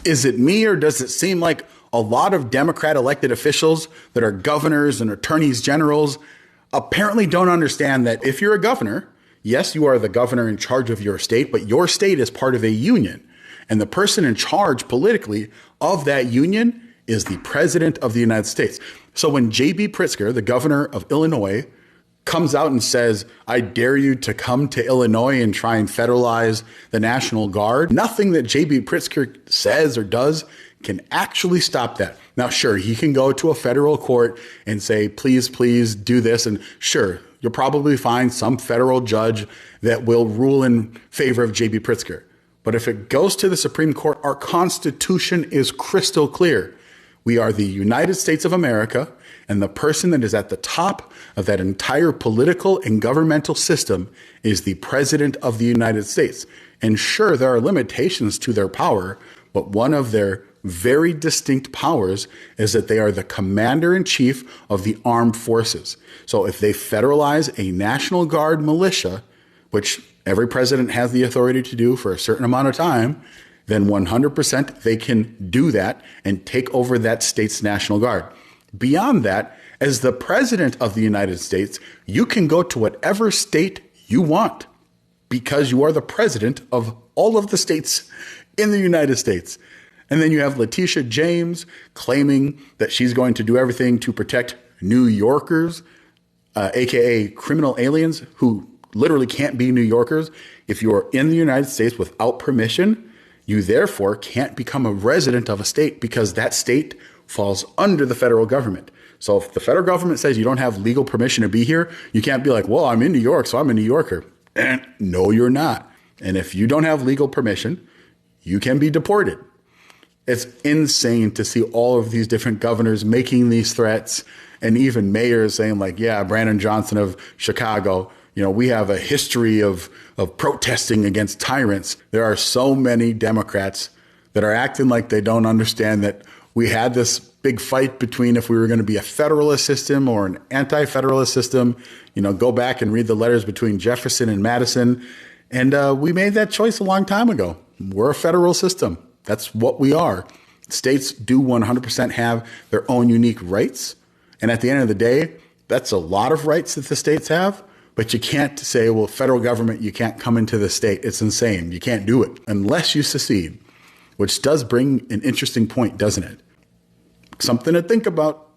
Is it me, or does it seem like a lot of Democrat elected officials that are governors and attorneys generals apparently don't understand that if you're a governor, yes, you are the governor in charge of your state, but your state is part of a union. And the person in charge politically of that union is the president of the United States. So when J.B. Pritzker, the governor of Illinois, comes out and says, I dare you to come to Illinois and try and federalize the National Guard, nothing that J.B. Pritzker says or does can actually stop that. Now, sure, he can go to a federal court and say, please, please do this. And sure, you'll probably find some federal judge that will rule in favor of J.B. Pritzker. But if it goes to the Supreme Court, our Constitution is crystal clear. We are the United States of America, and the person that is at the top of that entire political and governmental system is the President of the United States. And sure, there are limitations to their power, but one of their very distinct powers is that they are the commander-in-chief of the armed forces. So if they federalize a National Guard militia, which every president has the authority to do for a certain amount of time, then 100% they can do that and take over that state's National Guard. Beyond that, as the president of the United States, you can go to whatever state you want because you are the president of all of the states in the United States. And then you have Letitia James claiming that she's going to do everything to protect New Yorkers, aka criminal aliens who literally can't be New Yorkers. If you are in the United States without permission, you therefore can't become a resident of a state because that state falls under the federal government. So if the federal government says you don't have legal permission to be here, you can't be like, well, I'm in New York, so I'm a New Yorker. And no, you're not. And if you don't have legal permission, you can be deported. It's insane to see all of these different governors making these threats and even mayors saying like, yeah, Brandon Johnson of Chicago, you know, we have a history of protesting against tyrants. There are so many Democrats that are acting like they don't understand that we had this big fight between if we were going to be a federalist system or an anti-federalist system. You know, go back and read the letters between Jefferson and Madison. And we made that choice a long time ago. We're a federal system. That's what we are. States do 100% have their own unique rights. And at the end of the day, that's a lot of rights that the states have. But you can't say, well, federal government, you can't come into the state. It's insane. You can't do it unless you secede, which does bring an interesting point, doesn't it? Something to think about.